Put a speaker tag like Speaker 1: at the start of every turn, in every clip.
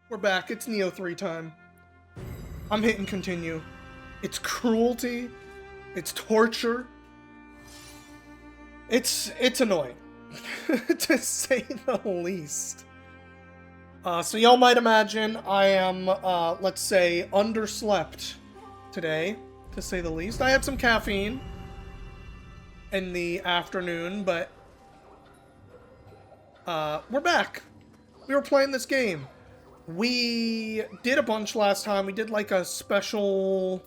Speaker 1: We're back. It's Nioh 3 time. I'm hitting continue. It's cruelty. It's torture. It's annoying. To say the least. So y'all might imagine I am, let's say, underslept today, to say the least. I had some caffeine in the afternoon, but we're back. We were playing this game. We did a bunch last time. We did like a special...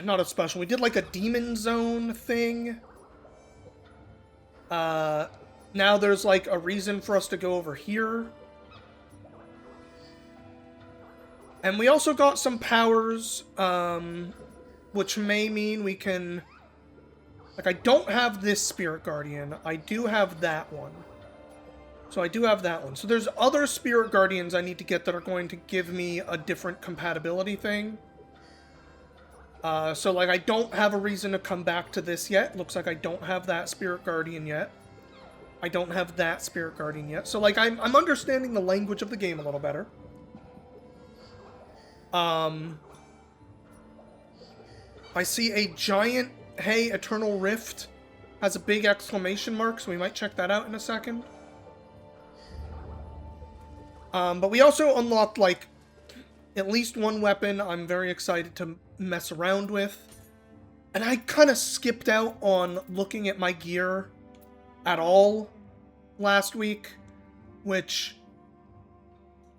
Speaker 1: Not a special. We did like a demon zone thing. Now there's like a reason for us to go over here. And we also got some powers, which may mean we can... Like, I don't have this Spirit Guardian. I do have that one. So I do have that one. So there's other Spirit Guardians I need to get that are going to give me a different compatibility thing. So, like, I don't have a reason to come back to this yet. Looks like I don't have that Spirit Guardian yet. I don't have that Spirit Guardian yet. So, like, I'm understanding the language of the game a little better. I see a giant, hey, Eternal Rift has a big exclamation mark, so we might check that out in a second. But we also unlocked, like, at least one weapon I'm very excited to mess around with. And I kind of skipped out on looking at my gear at all last week, which,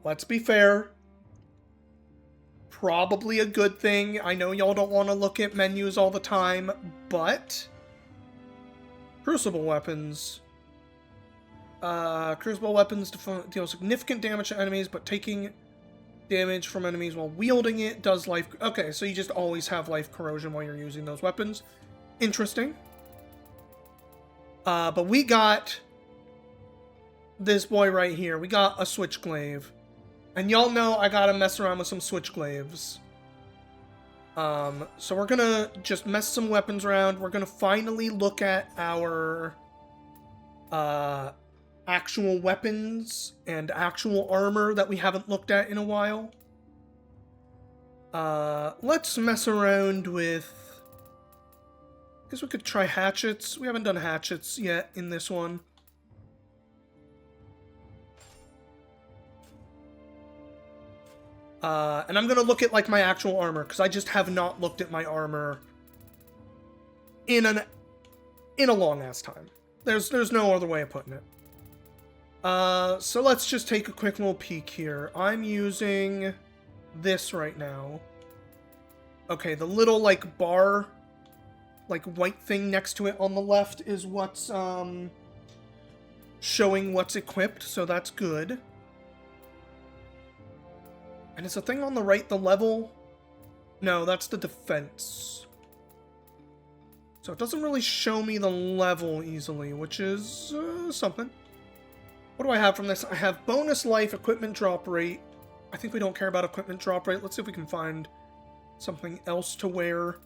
Speaker 1: let's be fair, probably a good thing. I know y'all don't want to look at menus all the time, but Crucible weapons... Crucible weapons deal significant damage to enemies, but taking damage from enemies while wielding it does life... Okay, so you just always have life corrosion while you're using those weapons. Interesting. But we got this boy right here. We got a Switchglaive. And y'all know I gotta mess around with some Switchglaives. So we're gonna just mess some weapons around. We're gonna finally look at our... actual weapons and actual armor that we haven't looked at in a while. Let's mess around with... I guess we could try hatchets. We haven't done hatchets yet in this one. And I'm gonna look at, like, my actual armor, because I just have not looked at my armor in a long-ass time. There's no other way of putting it. So let's just take a quick little peek here. I'm using this right now. Okay, the little, like, bar, like, white thing next to it on the left is what's, showing what's equipped, so that's good. And is the thing on the right the level? No, that's the defense. So it doesn't really show me the level easily, which is, something. What do I have from this? I have bonus life, equipment drop rate. I think we don't care about equipment drop rate. Let's see if we can find something else to wear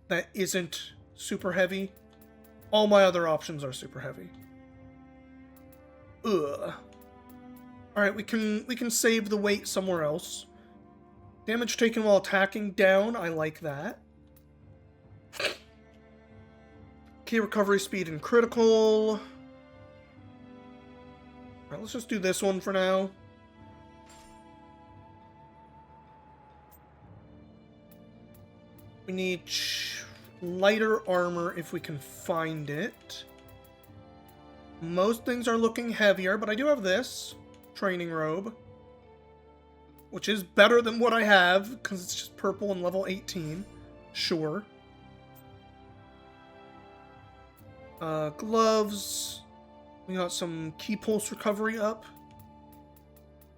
Speaker 1: that isn't super heavy. All my other options are super heavy. Ugh. Alright, we can save the weight somewhere else. Damage taken while attacking down. I like that. Key recovery speed and critical. Alright, let's just do this one for now. We need lighter armor if we can find it. Most things are looking heavier, but I do have this. Training robe. Which is better than what I have, because it's just purple and level 18. Sure. Gloves. We got some key pulse recovery up.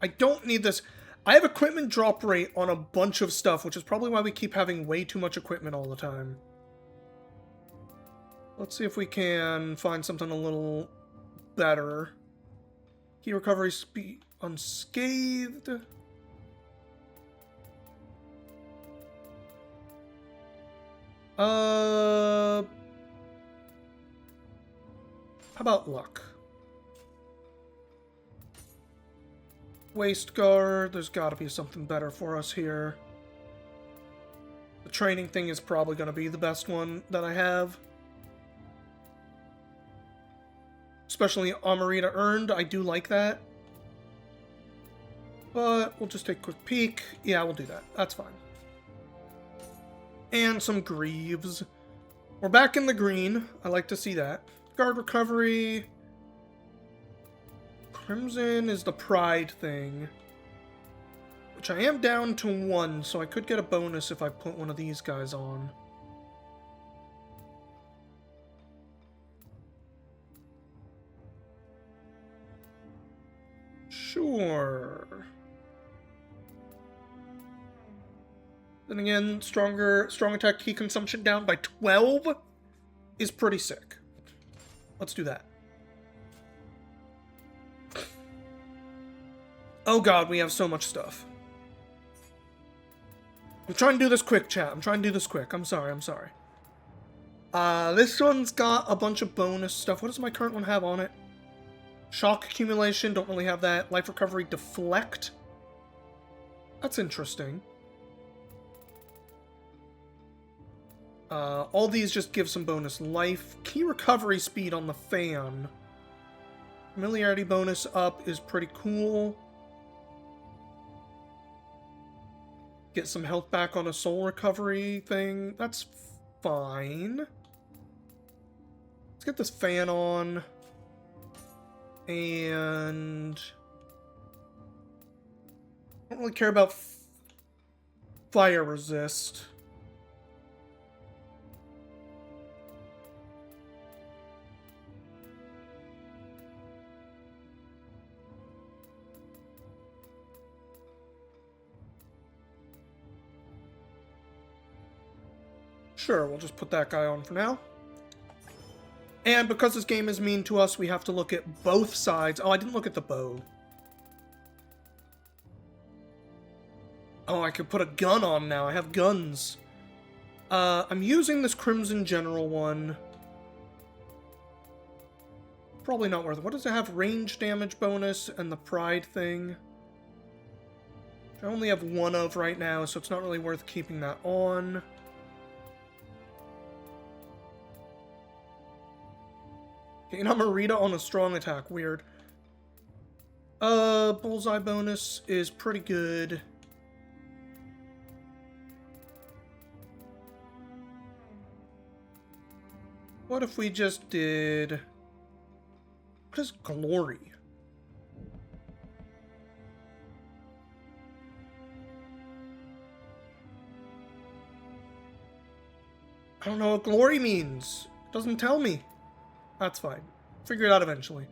Speaker 1: I don't need this. I have equipment drop rate on a bunch of stuff, which is probably why we keep having way too much equipment all the time. Let's see if we can find something a little better. Key recovery speed unscathed. How about luck? Waist guard. There's got to be something better for us here. The training thing is probably going to be the best one that I have. Especially Amarita earned. I do like that. But we'll just take a quick peek. Yeah, we'll do that. That's fine. And some Greaves. We're back in the green. I like to see that. Guard recovery. Crimson is the pride thing. Which I am down to 1, so I could get a bonus if I put one of these guys on. Sure. Then again, strong attack key consumption down by 12 is pretty sick. Let's do that. Oh god, we have so much stuff. I'm trying to do this quick, chat. I'm trying to do this quick. I'm sorry. This one's got a bunch of bonus stuff. What does my current one have on it? Shock accumulation, don't really have that. Life recovery, deflect. That's interesting. All these just give some bonus life. Key recovery speed on the fan. Familiarity bonus up is pretty cool. Get some health back on a soul recovery thing. That's fine. Let's get this fan on. And I don't really care about fire resist. Sure, we'll just put that guy on for now. And because this game is mean to us, we have to look at both sides. Oh, I didn't look at the bow. Oh, I could put a gun on now. I have guns. I'm using this Crimson General one. Probably not worth it. What does it have? Range damage bonus and the pride thing. Which I only have 1 of right now, so it's not really worth keeping that on. Gain Amarita on a strong attack. Weird. Bullseye bonus is pretty good. What if we just did... What is glory? I don't know what glory means. It doesn't tell me. That's fine. Figure it out eventually.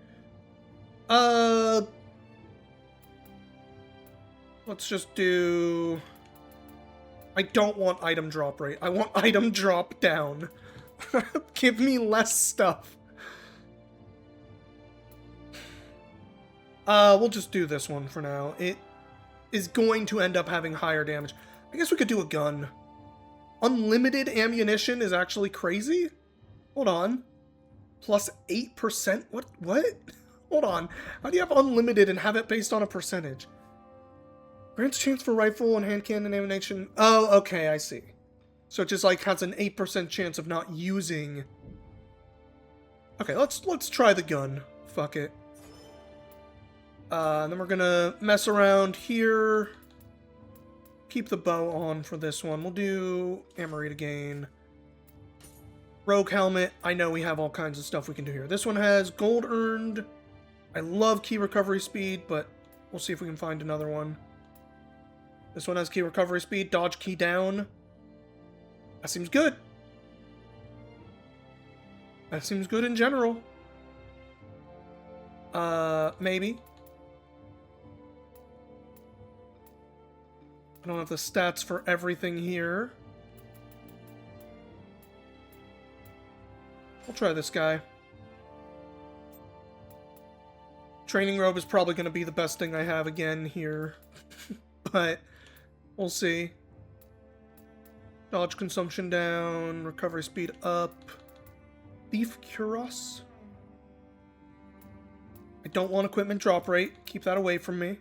Speaker 1: Let's just do... I don't want item drop rate. I want item drop down. Give me less stuff. We'll just do this one for now. It is going to end up having higher damage. I guess we could do a gun. Unlimited ammunition is actually crazy. Hold on. Plus 8%? What? Hold on. How do you have unlimited and have it based on a percentage? Grants chance for rifle and hand cannon ammunition. Oh, okay, I see. So it just like has an 8% chance of not using. Okay, let's try the gun. Fuck it. Then we're gonna mess around here. Keep the bow on for this one. We'll do Amarita again. Rogue helmet. I know we have all kinds of stuff we can do here. This one has gold earned. I love key recovery speed, but we'll see if we can find another one. This one has key recovery speed, dodge key down. That seems good. That seems good in general. Maybe. I don't have the stats for everything here. We'll try this guy. Training robe is probably going to be the best thing I have again here. But we'll see. Dodge consumption down, recovery speed up. Thief Cuirass. I don't want equipment drop rate. Keep that away from me.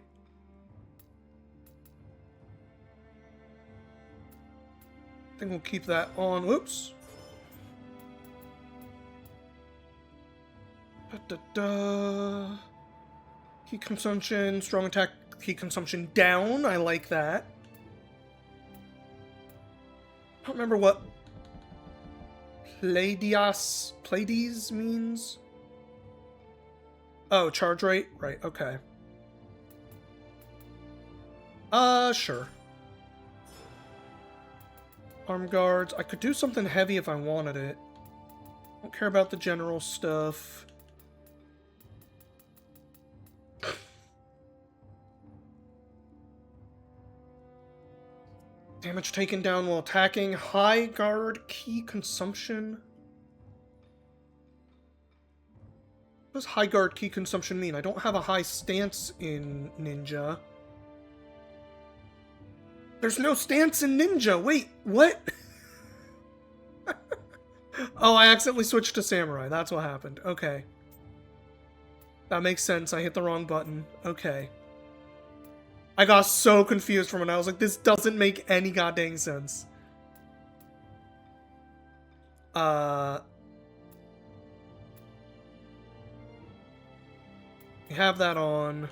Speaker 1: think we'll keep that on. Whoops. Key consumption, strong attack, key consumption down. I like that. I don't remember what Pleiades means. Oh, charge rate? Right, okay. Sure. Arm guards. I could do something heavy if I wanted it. Don't care about the general stuff. Damage taken down while attacking. High guard key consumption. What does high guard key consumption mean? I don't have a high stance in Ninja. There's no stance in Ninja! Wait, what? Oh, I accidentally switched to Samurai. That's what happened. Okay. That makes sense. I hit the wrong button. Okay. I got so confused from when I was like, this doesn't make any goddamn sense. We have that on.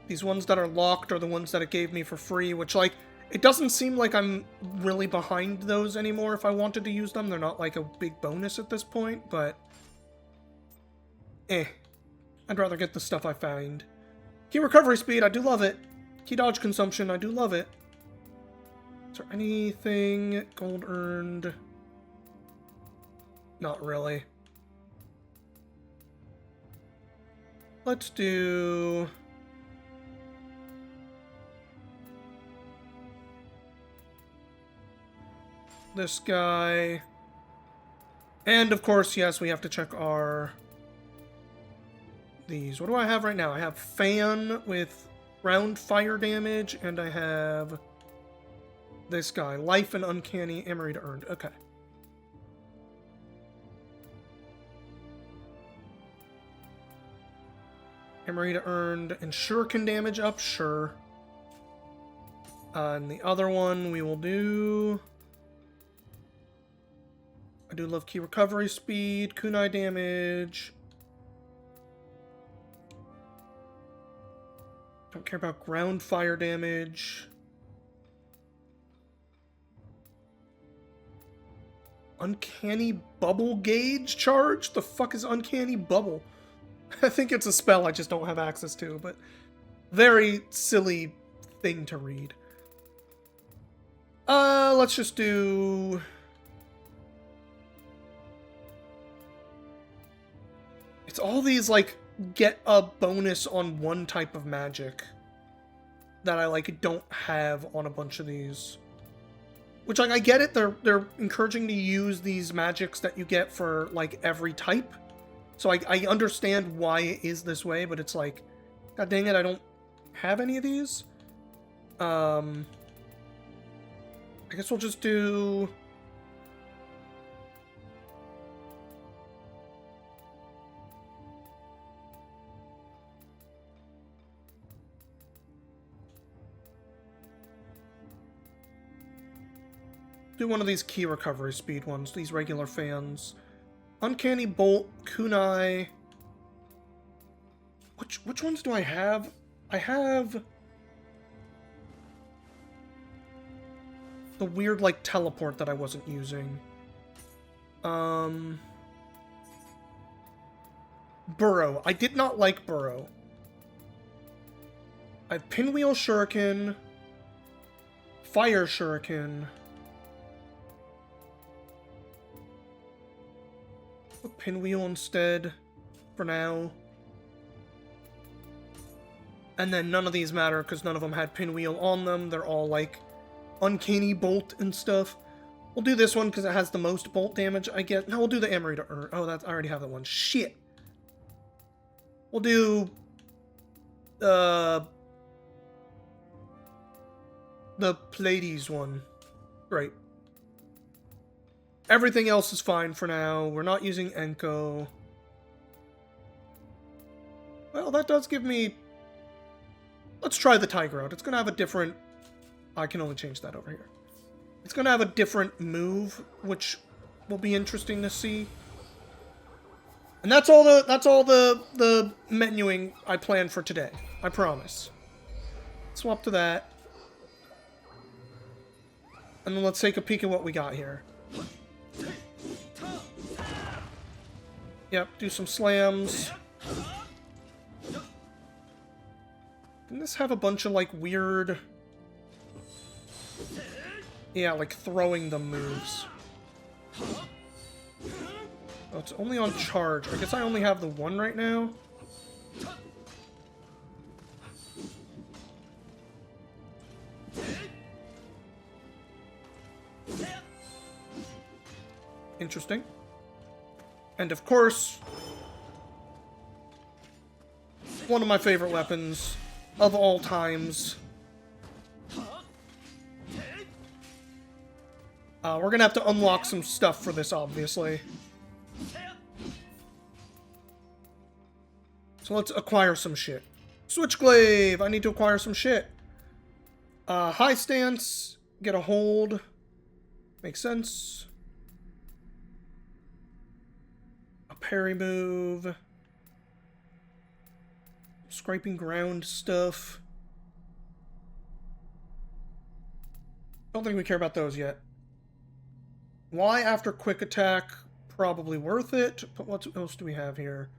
Speaker 1: These ones that are locked are the ones that it gave me for free, which, like, it doesn't seem like I'm really behind those anymore if I wanted to use them. They're not, like, a big bonus at this point, but... I'd rather get the stuff I find. Key recovery speed, I do love it. Key dodge consumption, I do love it. Is there anything gold earned? Not really. Let's do... this guy. And, of course, yes, we have to check our... these. What do I have right now? I have Fan with round fire damage, and I have this guy. Life and Uncanny Emery to earned. Okay. Emery to earned. And Shuriken damage up? Sure. And the other one we will do... I do love key recovery speed, kunai damage. Don't care about ground fire damage. Uncanny bubble gauge charge? The fuck is uncanny bubble? I think it's a spell I just don't have access to, but very silly thing to read. Let's just do... it's all these, like, get a bonus on one type of magic that I, like, don't have on a bunch of these. Which, like, I get it, they're encouraging to use these magics that you get for, like, every type. So I understand why it is this way, but it's like, god dang it, I don't have any of these. I guess we'll just do... do one of these key recovery speed ones, these regular fans. Uncanny Bolt, Kunai. Which ones do I have? I have the weird, like, teleport that I wasn't using. Burrow. I did not like Burrow. I have Pinwheel Shuriken, Fire Shuriken. Put Pinwheel instead, for now. And then none of these matter, because none of them had Pinwheel on them. They're all, like, Uncanny Bolt and stuff. We'll do this one, because it has the most bolt damage I get. No, we'll do the Emery to earn. Oh, I already have that one. Shit! We'll do... the Pleiades one. Great. Everything else is fine for now. We're not using Enko. Oh, that does give me... Let's try the tiger out. It's going to have a different... I can only change that over here. It's going to have a different move, which will be interesting to see. And that's all the menuing I planned for today. I promise. Swap to that. And then let's take a peek at what we got here. Yep, do some slams. Didn't this have a bunch of, like, weird... Yeah, like, throwing the moves. Oh, it's only on charge. I guess I only have the one right now. Interesting. And of course, one of my favorite weapons of all times. We're gonna have to unlock some stuff for this, obviously. So let's acquire some shit. Switchglaive! I need to acquire some shit. High stance, get a hold. Makes sense. A parry move. Scraping ground stuff. Don't think we care about those yet. Why after quick attack? Probably worth it. But what else do we have here?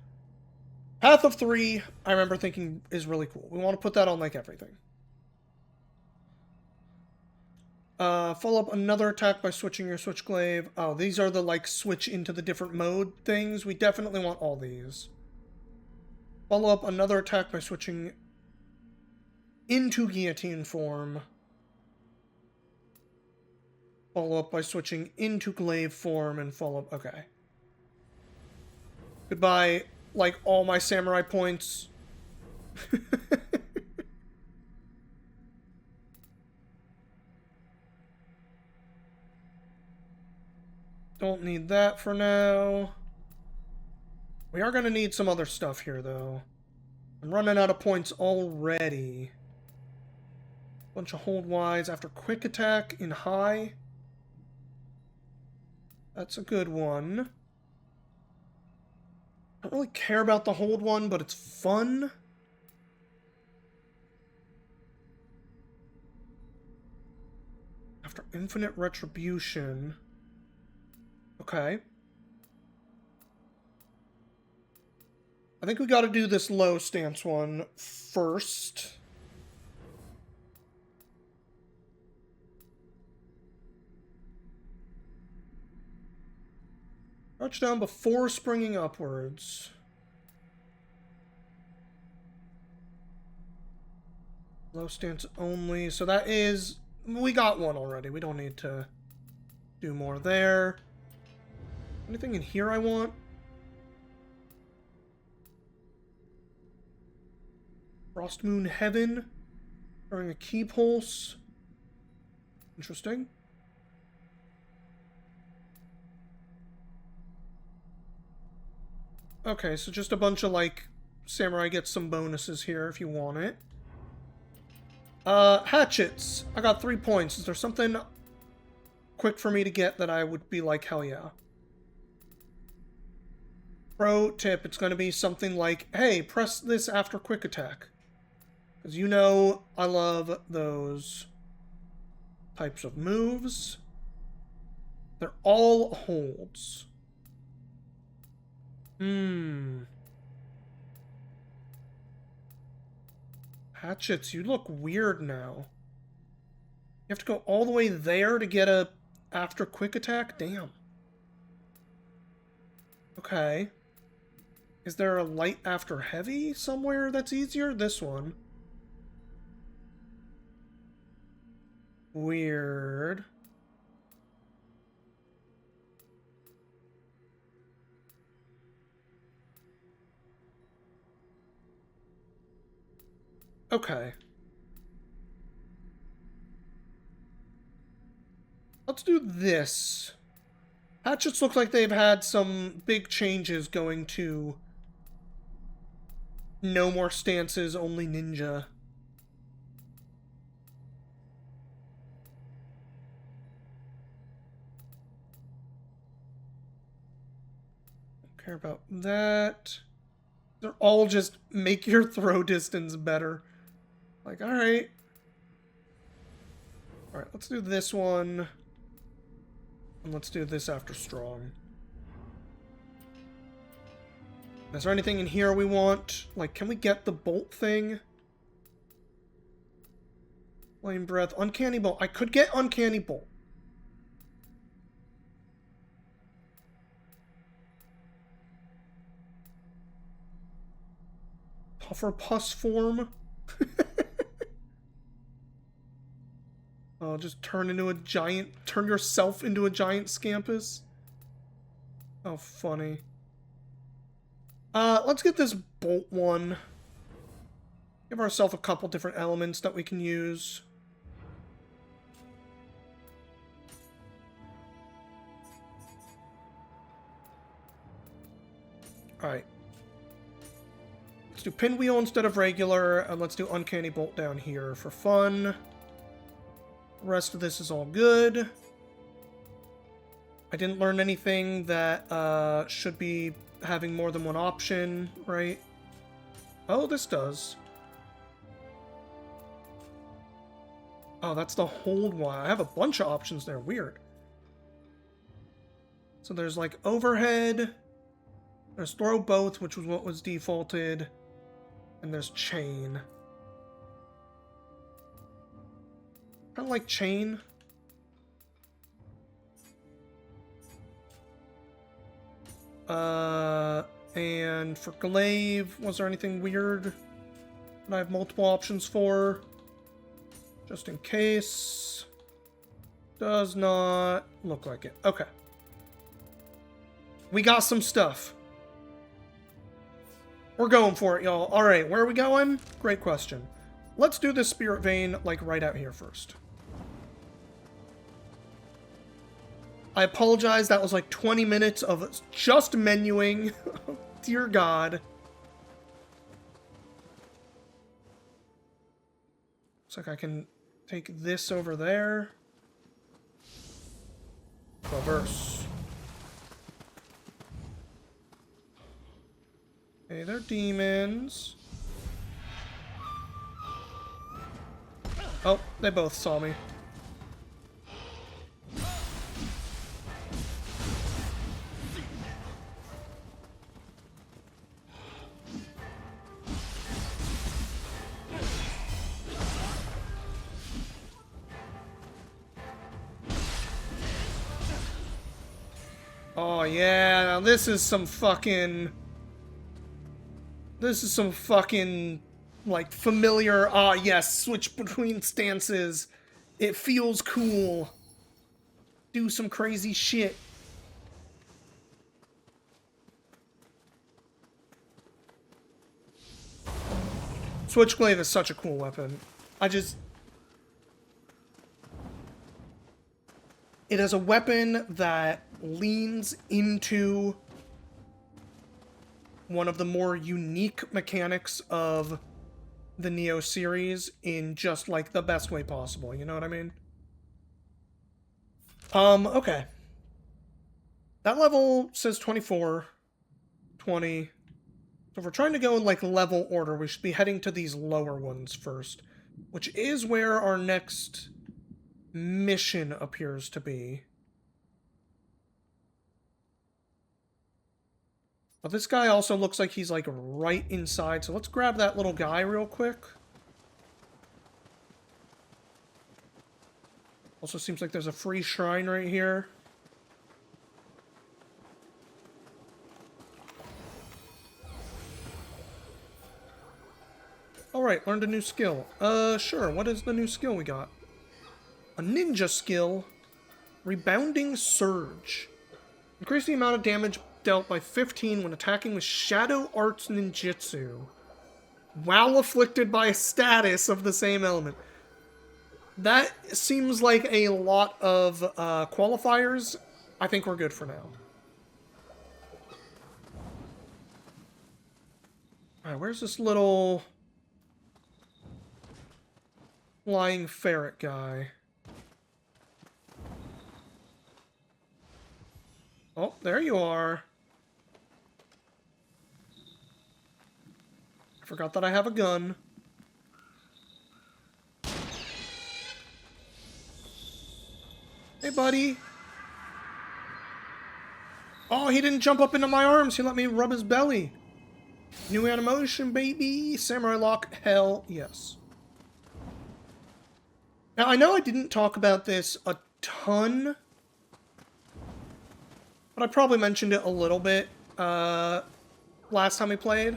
Speaker 1: Path of 3, I remember thinking, is really cool. We want to put that on, like, everything. Follow up another attack by switching your Switchglaive. Oh, these are the, like, switch into the different mode things. We definitely want all these. Follow up another attack by switching into guillotine form. Follow up by switching into glaive form and follow up. Okay. Goodbye, like, all my samurai points. Don't need that for now. We are going to need some other stuff here, though. I'm running out of points already. Bunch of hold wise after quick attack in high. That's a good one. I don't really care about the hold one, but it's fun. After infinite retribution. Okay. I think we gotta do this low stance one first. Crouch down before springing upwards. Low stance only. So that is... We got one already. We don't need to do more there. Anything in here I want? Frost Moon Heaven. Throwing a key pulse. Interesting. Okay, so just a bunch of, like, samurai gets some bonuses here if you want it. Hatchets. I got 3 points. Is there something quick for me to get that I would be like, hell yeah? Pro tip, it's going to be something like, hey, press this after quick attack. Because you know I love those types of moves. They're all holds. Hatchets, you look weird now. You have to go all the way there to get a after quick attack? Damn. Okay. Is there a light after heavy somewhere that's easier? This one. Weird. Okay. Let's do this. Hatchets look like they've had some big changes going to No more stances, only ninja. Don't care about that. They're all just make your throw distance better. Like, alright. Alright, let's do this one. And let's do this after strong. Is there anything in here we want? Like, can we get the bolt thing? Flame breath. Uncanny bolt. I could get uncanny bolt. Puffer pus form. Oh, just turn yourself into a giant scampus. Oh, funny. Let's get this bolt one. Give ourselves a couple different elements that we can use. Alright. Let's do pinwheel instead of regular, and let's do uncanny bolt down here for fun. The rest of this is all good. I didn't learn anything that should be having more than one option, right? Oh, this does. Oh, that's the hold one. I have a bunch of options there. Weird. So there's like overhead. There's throw both, which was what was defaulted. And there's chain. Kind of like chain. And for glaive, was there anything weird that I have multiple options for? Just in case. Does not look like it. Okay. We got some stuff. We're going for it, y'all. Alright, where are we going? Great question. Let's do this spirit vein, like, right out here first. I apologize, that was like 20 minutes of just menuing. Dear God. Looks like I can take this over there. Reverse. Okay, they're demons. Oh, they both saw me. Oh yeah, now this is some fucking, like, familiar, yes, switch between stances. It feels cool. Do some crazy shit. Switchblade is such a cool weapon. It is a weapon that leans into one of the more unique mechanics of the Nioh series in just, like, the best way possible, you know what I mean? Okay. That level says 24, 20. So if we're trying to go in, like, level order, we should be heading to these lower ones first, which is where our next mission appears to be. But this guy also looks like he's, like, right inside, so let's grab that little guy real quick. Also seems like there's a free shrine right here. Alright, learned a new skill. Sure, what is the new skill we got? A ninja skill. Rebounding Surge. Increase the amount of damage dealt by 15 when attacking with Shadow Arts Ninjutsu, while afflicted by a status of the same element. That seems like a lot of qualifiers. I think we're good for now. Alright, where's this little flying ferret guy? Oh, there you are. I forgot that I have a gun. Hey, buddy. Oh, he didn't jump up into my arms. He let me rub his belly. New animation, baby. Samurai lock. Hell yes. Now, I know I didn't talk about this a ton, but I probably mentioned it a little bit last time we played.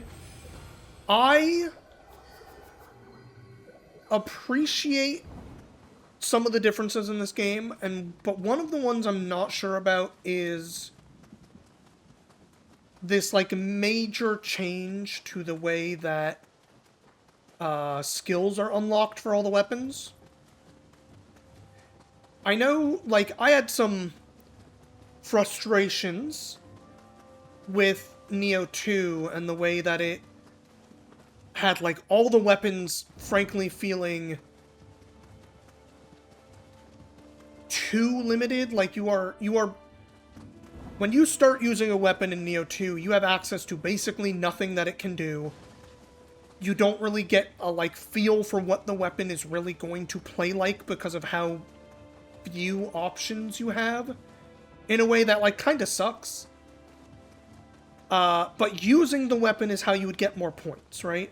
Speaker 1: I appreciate some of the differences in this game, but one of the ones I'm not sure about is this, like, major change to the way that skills are unlocked for all the weapons. I know, like, I had some frustrations with Nioh 2 and the way that it had, like, all the weapons, frankly, feeling too limited. Like, you are when you start using a weapon in Nioh 2, you have access to basically nothing that it can do. You don't really get a, like, feel for what the weapon is really going to play like because of how few options you have, in a way that, like, kind of sucks. But using the weapon is how you would get more points, right?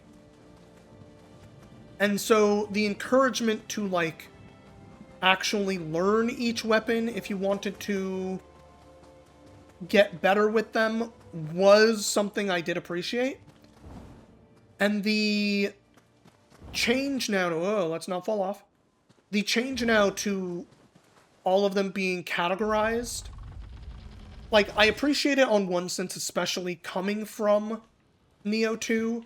Speaker 1: And so the encouragement to, like, actually learn each weapon if you wanted to get better with them was something I did appreciate. And the change now to... Oh, let's not fall off. The change now to all of them being categorized, like, I appreciate it on one sense, especially coming from Nioh 2,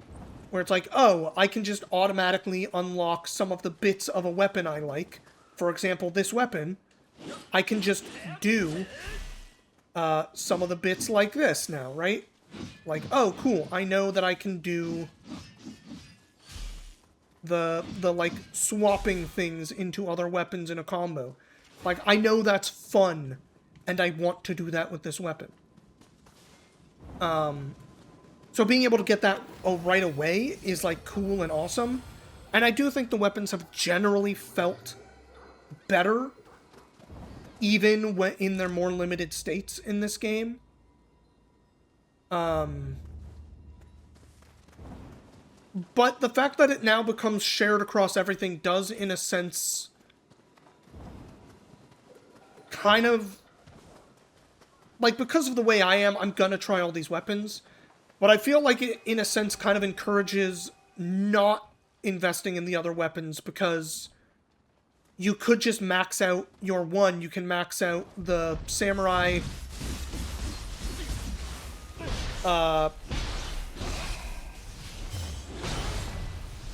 Speaker 1: where it's like, oh, I can just automatically unlock some of the bits of a weapon I like. For example, this weapon, I can just do some of the bits like this now, right? Like, oh, cool, I know that I can do the like, swapping things into other weapons in a combo. Like, I know that's fun, and I want to do that with this weapon. So being able to get that right away is, like, cool and awesome. And I do think the weapons have generally felt better, even when in their more limited states in this game. But the fact that it now becomes shared across everything does, in a sense, kind of... Like, because of the way I am, I'm gonna try all these weapons. But I feel like it, in a sense, kind of encourages not investing in the other weapons, because you could just max out your one. You can max out the samurai...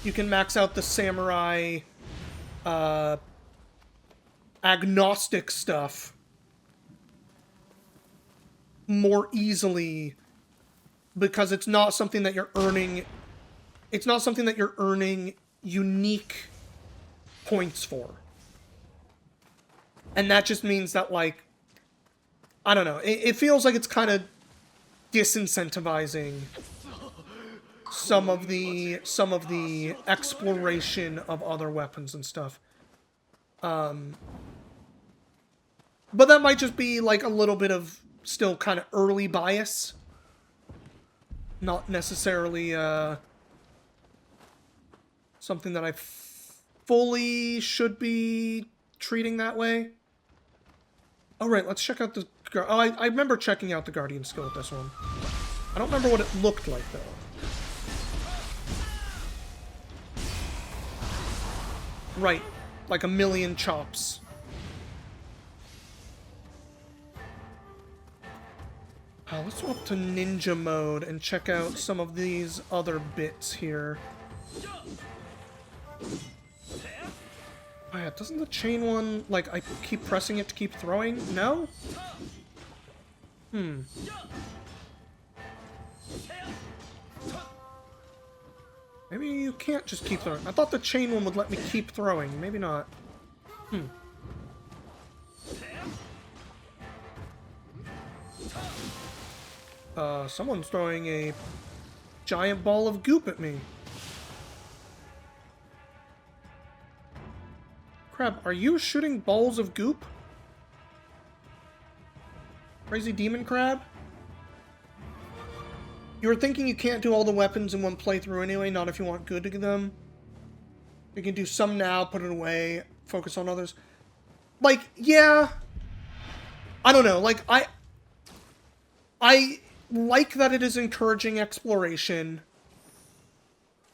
Speaker 1: you can max out the samurai... agnostic stuff more easily, because it's not something that you're earning... It's not something that you're earning unique points for. And that just means that, like, I don't know, it feels like it's kind of disincentivizing some of the exploration of other weapons and stuff. But that might just be, like, a little bit of still kind of early bias. Not necessarily, something that I fully should be treating that way. Oh, right, let's check out the... Oh, I remember checking out the Guardian skill with this one. I don't remember what it looked like, though. Right, like a million chops. Let's swap to ninja mode and check out some of these other bits here. Oh yeah, doesn't the chain one, like, I keep pressing it to keep throwing? No? Maybe you can't just keep throwing. I thought the chain one would let me keep throwing. Maybe not. Someone's throwing a giant ball of goop at me. Crap, are you shooting balls of goop? Crazy demon crab? You were thinking you can't do all the weapons in one playthrough anyway, not if you want good to them. You can do some now, put it away, focus on others. Like, yeah. I don't know, like, I like that it is encouraging exploration.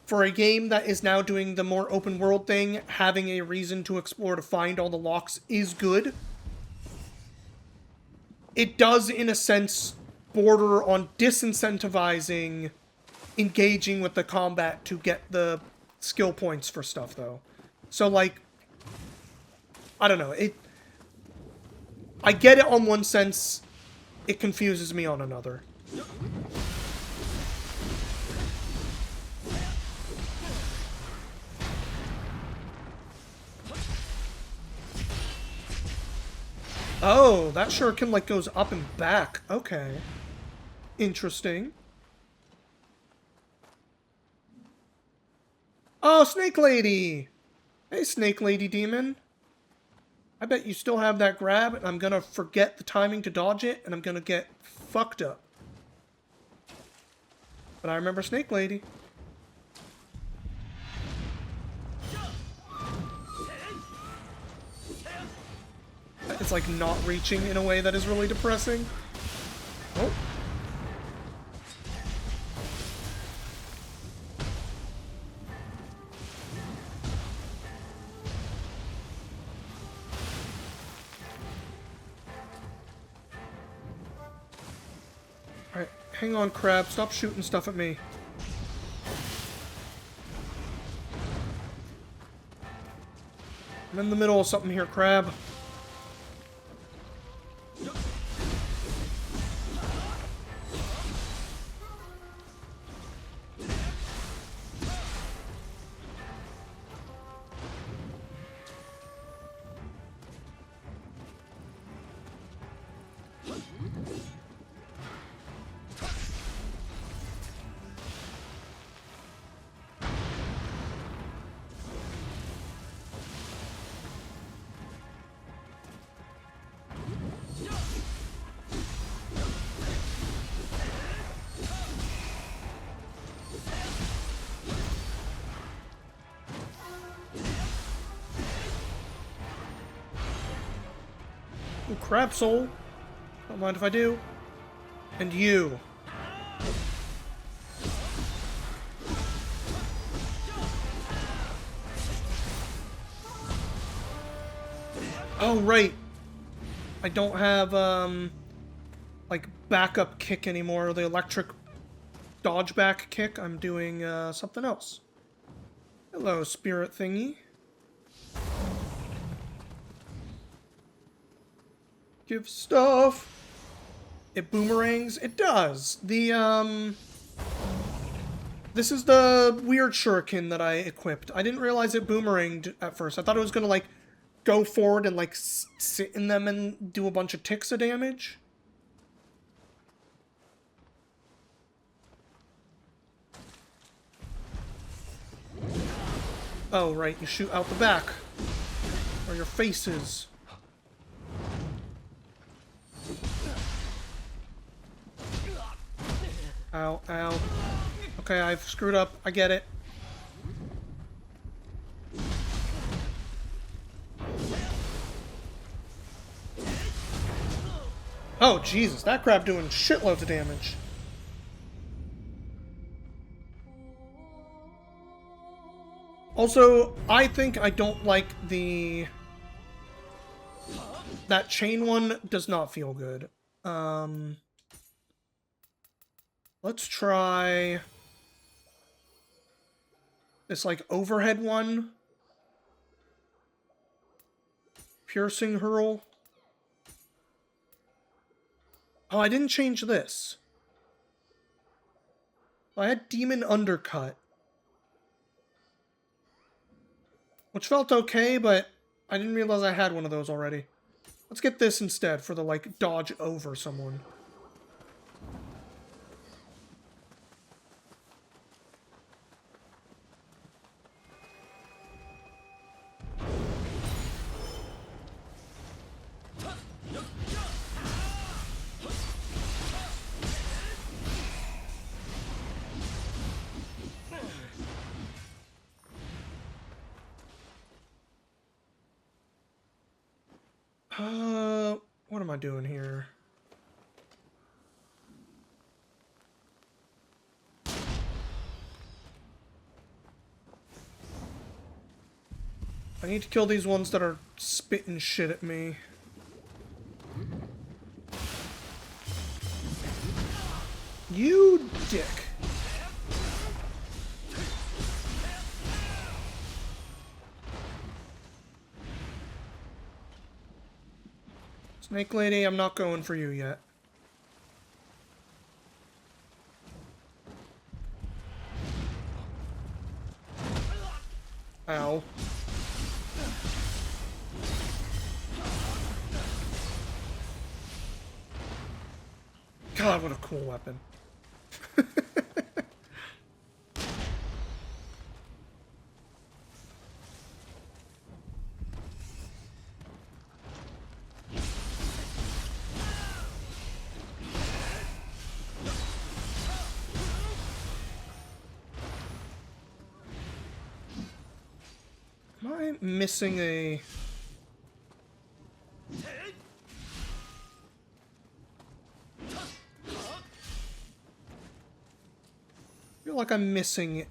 Speaker 1: For a game that is now doing the more open world thing, having a reason to explore to find all the locks is good. It does, in a sense, border on disincentivizing engaging with the combat to get the skill points for stuff, though. So, like, I don't know, I get it on one sense, it confuses me on another. Oh, that shuriken, like, goes up and back. Okay. Interesting. Oh, Snake Lady! Hey, Snake Lady Demon. I bet you still have that grab, and I'm gonna forget the timing to dodge it, and I'm gonna get fucked up. But I remember Snake Lady. It's like not reaching in a way that is really depressing. Oh. Alright, hang on, crab. Stop shooting stuff at me. I'm in the middle of something here, crab. Ooh, crab soul. Don't mind if I do. And you. Oh, right. I don't have, like, backup kick anymore. The electric dodge back kick. I'm doing, something else. Hello, spirit thingy. Give stuff. It boomerangs. It does. The, this is the weird shuriken that I equipped. I didn't realize it boomeranged at first. I thought it was gonna, like, go forward and, like, sit in them and do a bunch of ticks of damage. Oh, right. You shoot out the back. Where your face is. Ow, ow. Okay, I've screwed up. I get it. Oh, Jesus. That crab doing shitloads of damage. Also, I think I don't like the... That chain one does not feel good. Let's try... this, like, overhead one. Piercing hurl. Oh, I didn't change this. I had demon undercut. which felt okay, but I didn't realize I had one of those already. Let's get this instead for the, like, dodge over someone. What am I doing here? I need to kill these ones that are spitting shit at me. You dick. Snake Lady, I'm not going for you yet. Ow. God, what a cool weapon. Am I missing a... I feel like I'm missing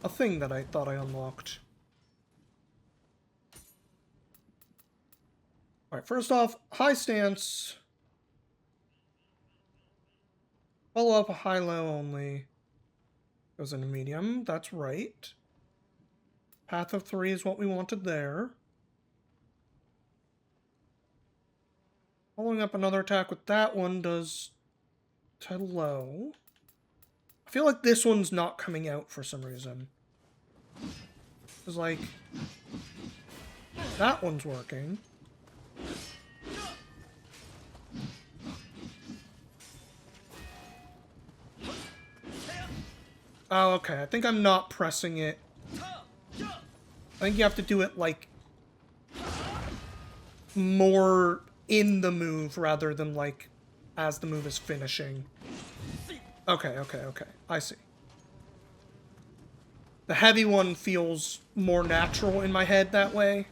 Speaker 1: a thing that I thought I unlocked. Alright, first off, high stance. Follow up, high-low only. Goes into medium, that's right. Path of 3 is what we wanted there. Following up another attack with that one does to low. I feel like this one's not coming out for some reason. It's like... that one's working. Oh, okay. I think I'm not pressing it. I think you have to do it, like, more in the move rather than, like, as the move is finishing. Okay. I see. The heavy one feels more natural in my head that way.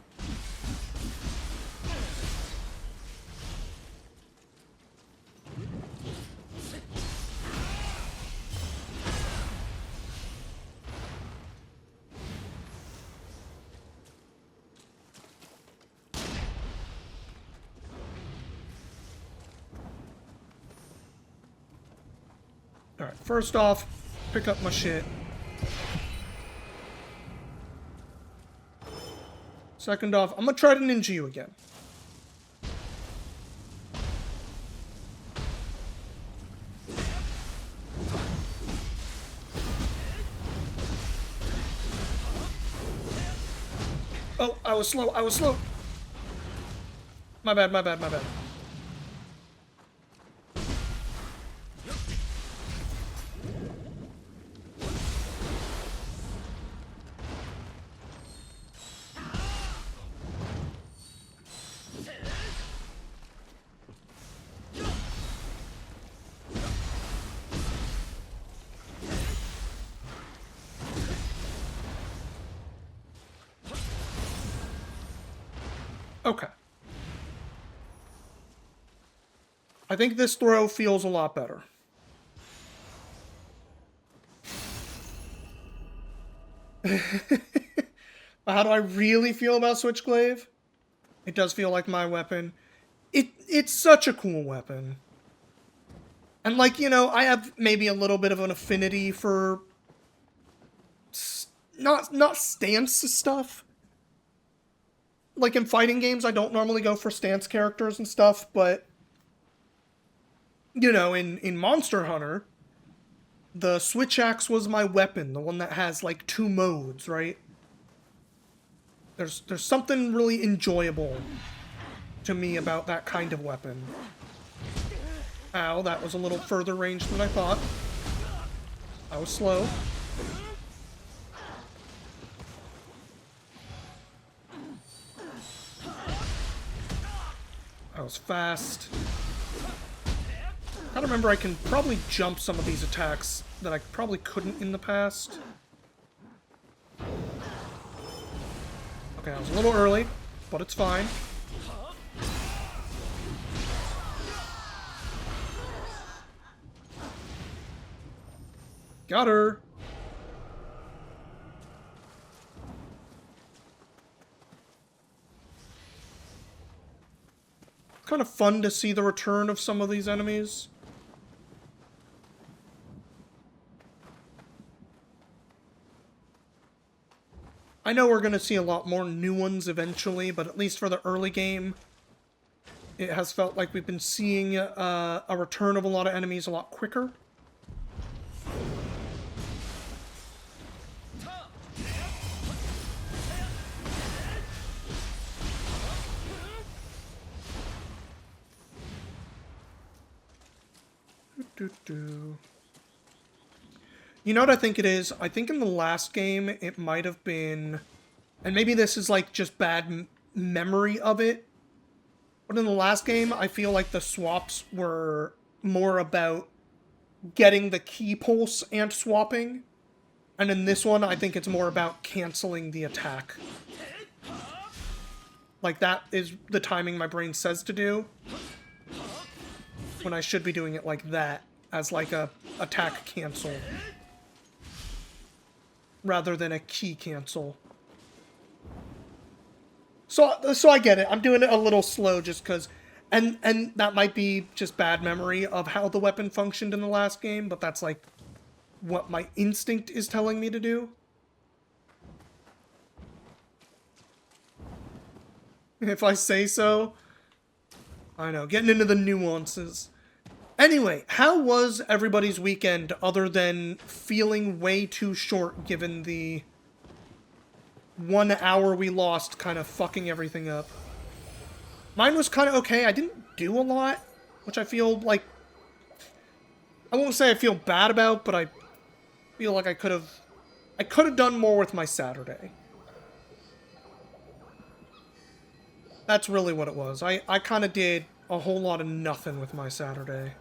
Speaker 1: Alright, first off, pick up my shit. Second off, I'm gonna try to ninja you again. Oh, I was slow. My bad. Okay. I think this throw feels a lot better. How do I really feel about Switchglaive? It does feel like my weapon. It's such a cool weapon. And, like, you know, I have maybe a little bit of an affinity for... not stance stuff. Like, in fighting games, I don't normally go for stance characters and stuff, but... you know, in Monster Hunter, the switch axe was my weapon, the one that has, like, 2 modes, right? There's something really enjoyable to me about that kind of weapon. Ow, that was a little further range than I thought. I was slow. I was fast. I remember I can probably jump some of these attacks that I probably couldn't in the past. Okay, I was a little early, but it's fine. Got her! It's kind of fun to see the return of some of these enemies. I know we're going to see a lot more new ones eventually, but at least for the early game, it has felt like we've been seeing a return of a lot of enemies a lot quicker. You know what I think it is? I think in the last game, it might have been... And maybe this is, like, just bad memory of it. But in the last game, I feel like the swaps were more about getting the key pulse and swapping. And in this one, I think it's more about canceling the attack. Like, that is the timing my brain says to do. When I should be doing it like that, as like a attack cancel. Rather than a key cancel. So I get it. I'm doing it a little slow just because... And that might be just bad memory of how the weapon functioned in the last game, but that's like what my instinct is telling me to do. If I say so. I know, getting into the nuances. Anyway, how was everybody's weekend other than feeling way too short given the 1 hour we lost kind of fucking everything up? Mine was kind of okay. I didn't do a lot, which I feel like... I won't say I feel bad about, but I feel like I could have done more with my Saturday. That's really what it was. I kind of did a whole lot of nothing with my Saturday.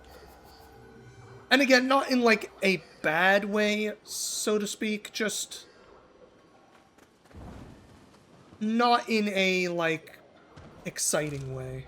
Speaker 1: And again, not in, like, a bad way, so to speak, just... Not in a, like, exciting way.